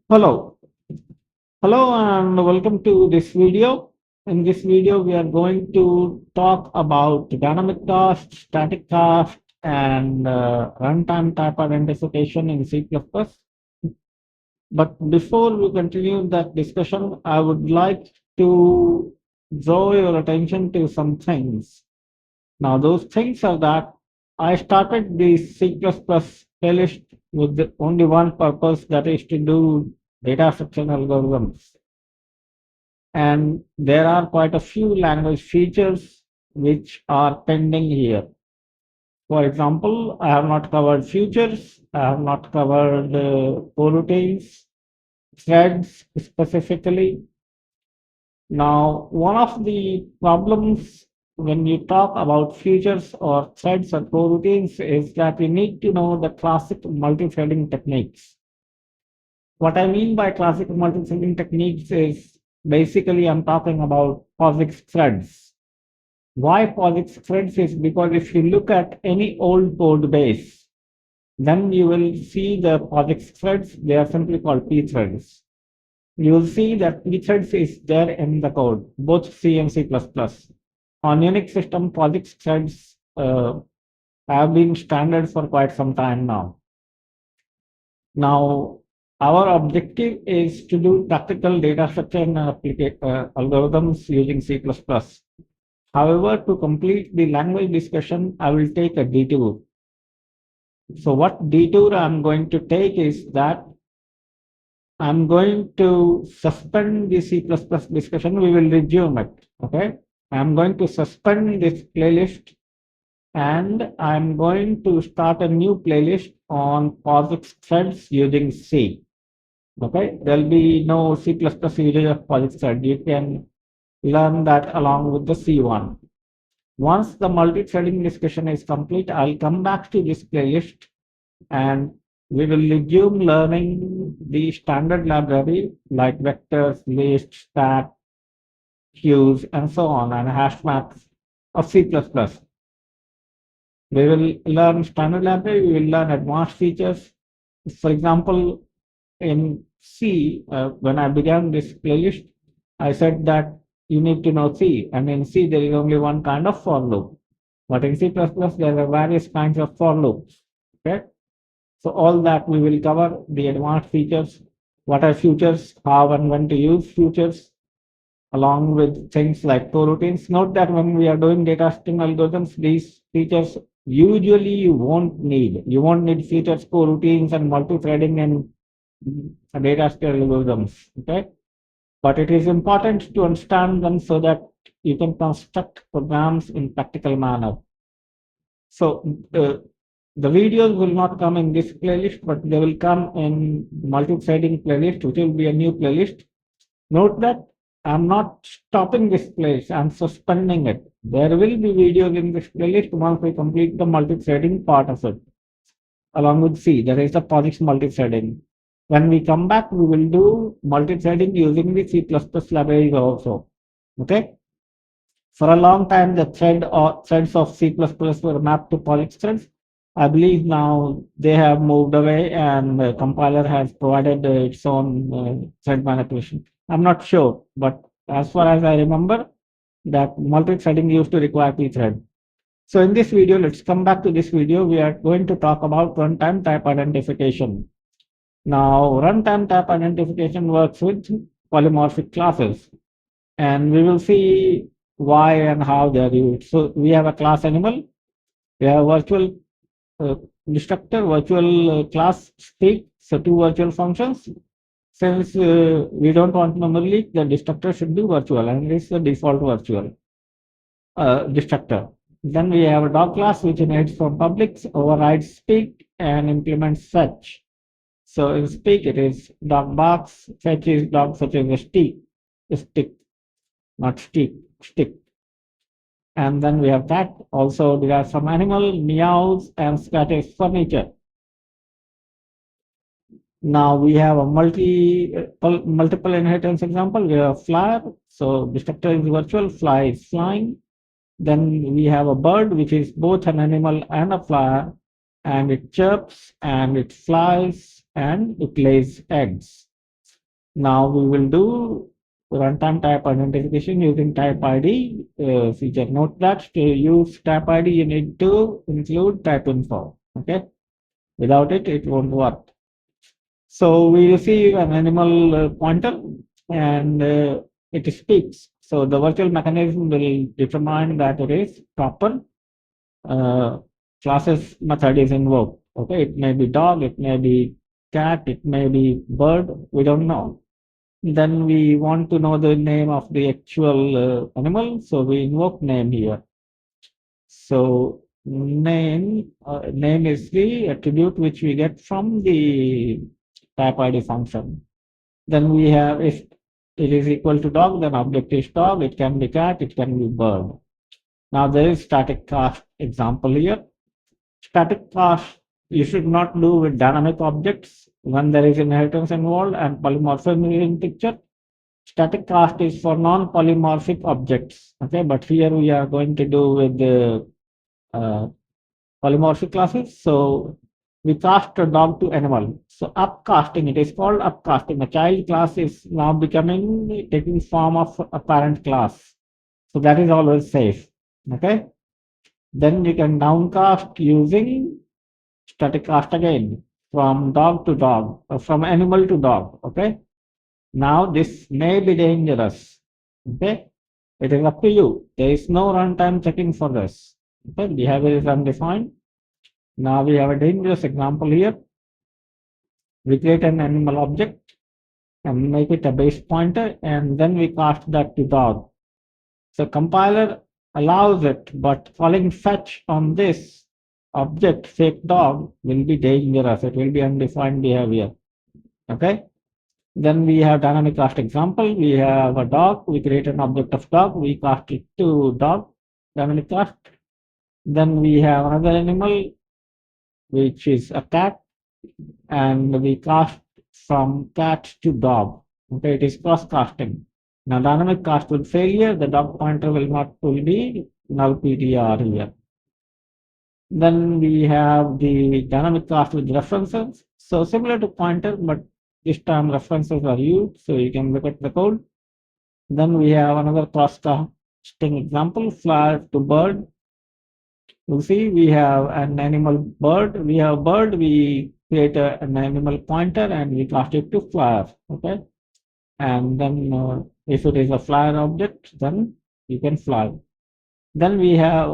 Hello, hello, and welcome to this video. In this video, we are going to talk about dynamic cast, static cast, and runtime type identification in C++. But before we continue that discussion, I would like to draw your attention to some things. Now, those things are that I started the C++ playlist with only one purpose, that is to do data structure algorithms. And there are quite a few language features which are pending here. For example, I have not covered futures, I have not covered coroutines, threads specifically. Now, one of the problems when you talk about futures or threads or coroutines is that we need to know the classic multi-threading techniques. What I mean by classic multi-threading techniques is basically I'm talking about POSIX threads. Why POSIX threads is because if you look at any old code base, then you will see the POSIX threads, they are simply called P threads. You will see that P threads is there in the code, both C and C++. On Unix system, POSIX threads have been standard for quite some time now. Now, our objective is to do practical data structure and algorithms using C++. However, to complete the language discussion, I will take a detour. So what detour I'm going to take is that I'm going to suspend the C++ discussion. We will resume it. Okay. I'm going to suspend this playlist and I'm going to start a new playlist on POSIX threads using C. Okay. There'll be no C++ usage of POSIX thread. You can learn that along with the C one. Once the multi-threading discussion is complete, I'll come back to this playlist and we will resume learning the standard library like vectors, list, stack, queues, and so on, and hash maps of C++. We will learn standard library, we will learn advanced features. For example, in C, when I began this playlist, I said that you need to know C, and in C there is only one kind of for loop. But in C++, there are various kinds of for loops. Okay. So all that we will cover, the advanced features, what are futures, how and when to use futures, along with things like coroutines. Note that when we are doing data structuring algorithms, these features usually you won't need. You won't need features, coroutines, and multi-threading and data structuring algorithms. Okay, but it is important to understand them so that you can construct programs in practical manner. So the videos will not come in this playlist, but they will come in multi-threading playlist, which will be a new playlist. Note that I'm not stopping this playlist, I'm suspending it. There will be videos in this playlist once we complete the multi-threading part of it. Along with C, there is the POSIX multi-threading. When we come back, we will do multi-threading using the C++ libraries also. Okay. For a long time, the threads of C++ were mapped to POSIX threads. I believe now they have moved away and the compiler has provided its own thread manipulation. I'm not sure, but as far as I remember, that multi-threading used to require pthread. So in this video, let's come back to this video. We are going to talk about runtime type identification. Now, runtime type identification works with polymorphic classes, and we will see why and how they are used. So we have a class animal, we have virtual destructor, virtual class speak, so two virtual functions. Since we don't want memory leak, the destructor should be virtual, and it's the default virtual destructor. Then we have a dog class which inherits from public, overrides speak, and implements fetch. So in speak, it is dog barks, fetch is dog fetches a stick, not stick. And then we have cat, also derives from animal, meows, and scratches furniture. Now we have a multiple inheritance example. We have flyer, so destructor is virtual, fly is flying. Then we have a bird, which is both an animal and a flyer, and it chirps and it flies and it lays eggs. Now we will do runtime type identification using type ID feature. Note that to use type ID, you need to include type info. Okay, without it, it won't work. So we receive an animal pointer and it speaks. So the virtual mechanism will determine that it is proper uh, classes method is invoked. Okay, it may be dog, it may be cat, it may be bird, we don't know. Then we want to know the name of the actual animal, so we invoke name here. So name is the attribute which we get from the type ID function. Then we have if it is equal to dog, then object is dog. It can be cat, it can be bird. Now there is static cast example here. Static cast you should not do with dynamic objects when there is inheritance involved and polymorphism is in picture. Static cast is for non-polymorphic objects. Okay, but here we are going to do with the uh, polymorphic classes. So we cast a dog to animal. So upcasting, it is called upcasting. A child class is now becoming taking form of a parent class. So that is always safe. Okay. Then you can downcast using static cast again from dog to dog, or from animal to dog. Okay. Now this may be dangerous. Okay. It is up to you. There is no runtime checking for this. Okay. Behavior is undefined. Now we have a dangerous example here. We create an animal object and make it a base pointer and then we cast that to dog. So compiler allows it, but calling fetch on this object fake dog will be dangerous. It will be undefined behavior. Okay. Then we have dynamic cast example. We have a dog. We create an object of dog. We cast it to dog. Dynamic cast. Then we have another animal, which is a cat, and we cast from cat to dog. Okay, it is cross casting. Now dynamic cast with failure, the dog pointer will be null PTR here. Then we have the dynamic cast with references. So similar to pointer, but this time references are used, so you can look at the code. Then we have another cross casting example, flower to bird. You see, we have an animal bird. We have bird. We create an animal pointer and we cast it to flower. Okay, and then if it is a flower object, then you can fly. Then we have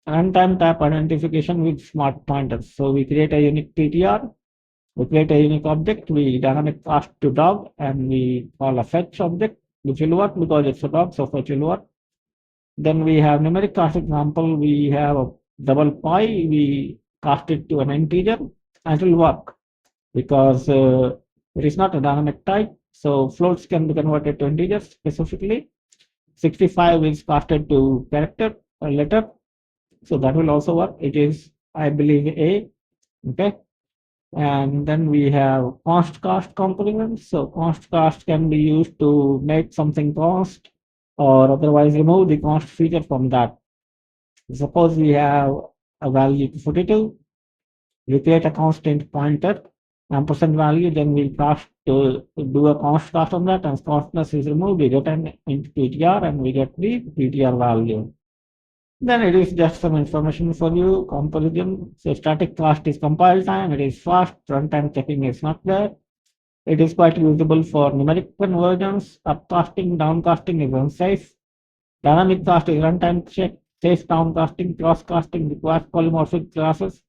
runtime type identification with smart pointers. So we create a unique PTR. We create a unique object. We dynamic cast to dog and we call a fetch object, which will work because it's a dog, so fetch will work. Then we have numeric cast example. We have a double pi. We cast it to an integer and it will work because it is not a dynamic type. So floats can be converted to integers specifically. 65 is casted to character or letter. So that will also work. It is, I believe, A. Okay. And then we have const cast components. So const cast can be used to make something const or otherwise remove the const feature from that. Suppose we have a value 42, we create a constant pointer, ampersand value, then we cast to do a const cast on that, and constness is removed, we get an int PTR and we get the PTR value. Then it is just some information for you, comparison. So static cast is compile time, it is fast, runtime checking is not there. It is quite usable for numeric conversions. Upcasting, downcasting is unsafe. Dynamic cast is runtime check. Safe downcasting, crosscasting requires polymorphic classes.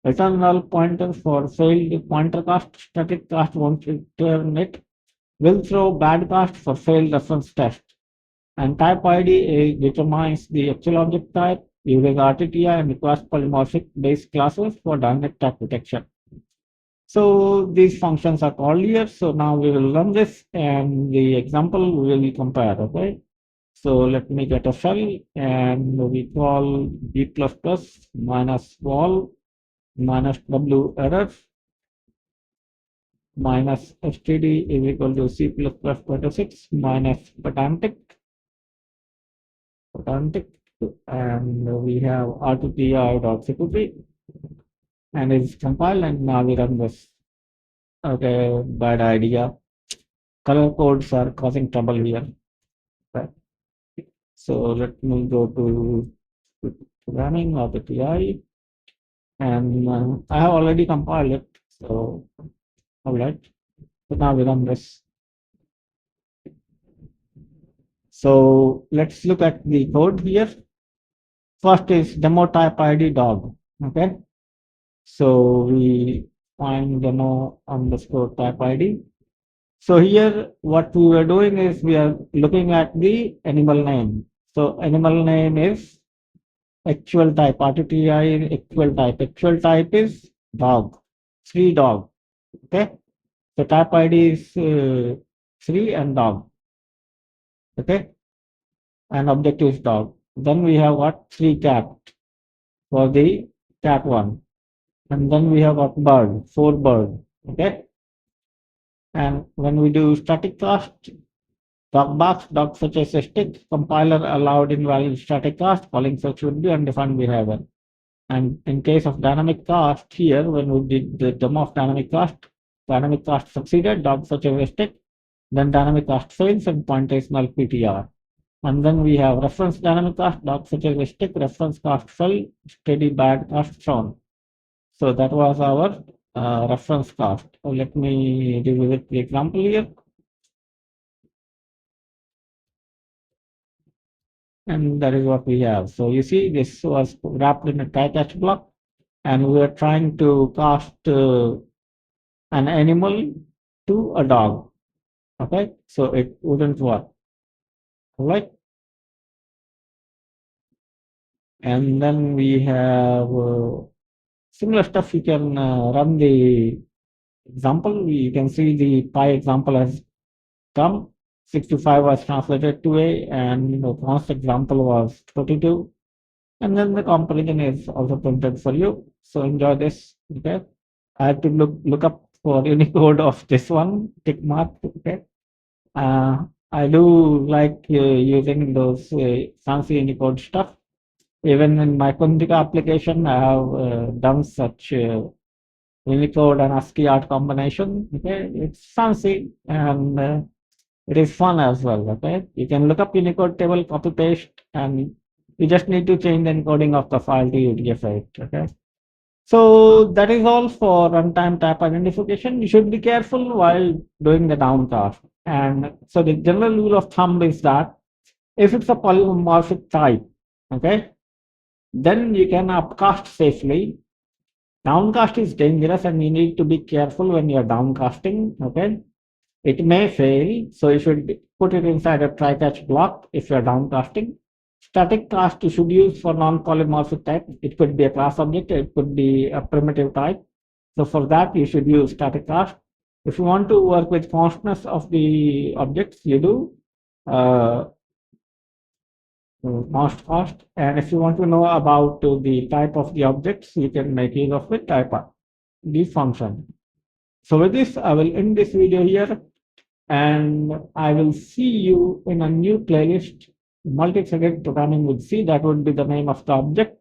Return null pointers for failed pointer cast. Static cast won't return it. Will throw bad cast for failed reference test. And type ID determines the actual object type using RTTI and requires polymorphic base classes for dynamic type detection. So these functions are called here. So now we will run this and the example we will compare. Okay. So let me get a shell and we call b++ minus wall minus w error minus std is equal to c++26 minus pedantic and we have RTTI.cpp and it's compiled and now we run this. Okay, bad idea. color codes are causing trouble here. Right? So let me go to programming or the TI, and I have already compiled it. So all right, so now we run this. So let's look at the code here. First is demo type ID dog. Okay, so we find demo underscore type ID. So here what we are doing is we are looking at the animal name. So animal name is actual type, RTTI actual type. Actual type is dog, three dog. Okay. So type ID is three and dog. Okay. And objective is dog. Then we have got three cat for the cat one. And then we have got bird, four bird. Okay. And when we do static cast, dog box, dog such as a stick, compiler allowed invalid static cast, calling such would be undefined behavior. And in case of dynamic cast here, when we did the demo of dynamic cast succeeded, dog such as a stick, then dynamic cast fails and pointer is null PTR. And then we have reference dynamic cast, dog such as a stick, reference cast fell, steady bad cast shown. So that was our reference cast. So let me revisit the example here. And that is what we have. So you see, this was wrapped in a try-catch block, and we are trying to cast an animal to a dog. Okay, so it wouldn't work. All right, and then we have similar stuff. You can run the example. You can see the pi example has come. 65 was translated to a, and the const example was 32. And then the comparison is also printed for you. So enjoy this. Okay. I have to look up for Unicode of this one, tick mark. Okay. I do like using those fancy Unicode stuff. Even in my Kundika application, I have done such Unicode and ASCII art combination. Okay. It's fancy and it is fun as well. Okay. You can look up Unicode table, copy paste, and you just need to change the encoding of the file to UTF-8. Okay. So that is all for runtime type identification. You should be careful while doing the downcast. And so the general rule of thumb is that if it's a polymorphic type, okay, then you can upcast safely. Downcast is dangerous and you need to be careful when you're downcasting. Okay. It may fail, so you should put it inside a try-catch block if you're downcasting. Static cast you should use for non-polymorphic type. It could be a class object, it could be a primitive type. So for that, you should use static cast. If you want to work with constness of the objects, you do uh, const cost. And if you want to know about the type of the objects, you can make use of the type the function. So with this, I will end this video here, and I will see you in a new playlist, multi-threaded programming with C. That would be the name of the object.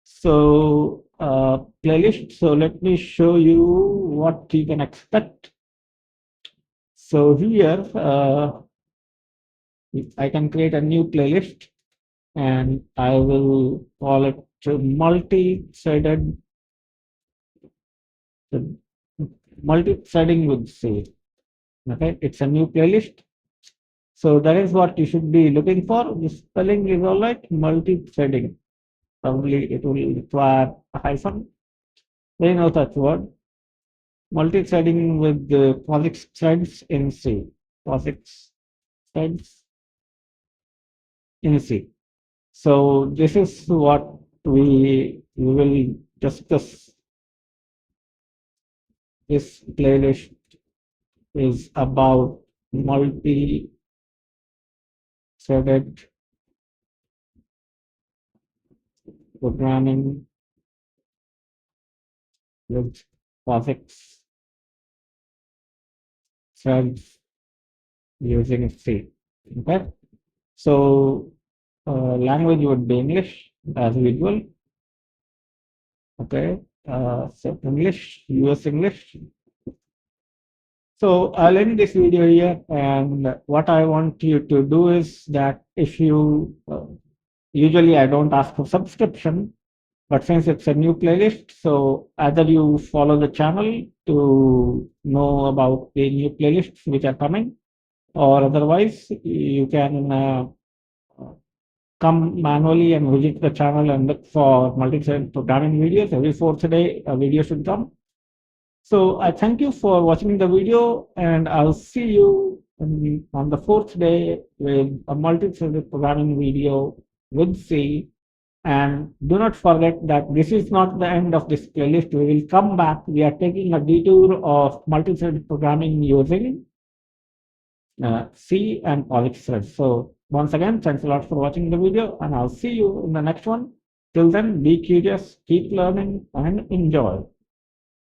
So playlist. So let me show you what you can expect. So here I can create a new playlist, and I will call it multi-threaded, multi-threading with C. Okay, it's a new playlist. So that is what you should be looking for. The spelling is all right. Multi-threading. Probably it will require a hyphen. They know that word. Multi-threading with the POSIX threads in C. POSIX threads in C. So this is what we will discuss. This playlist is about multi-threaded programming with POSIX threads using C. Okay. So language would be English as usual. Okay. So English, US English. So I'll end this video here, and what I want you to do is that if you usually I don't ask for subscription, but since it's a new playlist, so either you follow the channel to know about the new playlists which are coming, or otherwise you can come manually and visit the channel and look for multi-thread programming videos. Every fourth day a video should come. So I thank you for watching the video, and I'll see you on the fourth day with a multi-threaded programming video with C. And do not forget that this is not the end of this playlist. We will come back. We are taking a detour of multi-threaded programming using C and POSIX threads. So once again, thanks a lot for watching the video, and I'll see you in the next one. Till then, be curious, keep learning, and enjoy.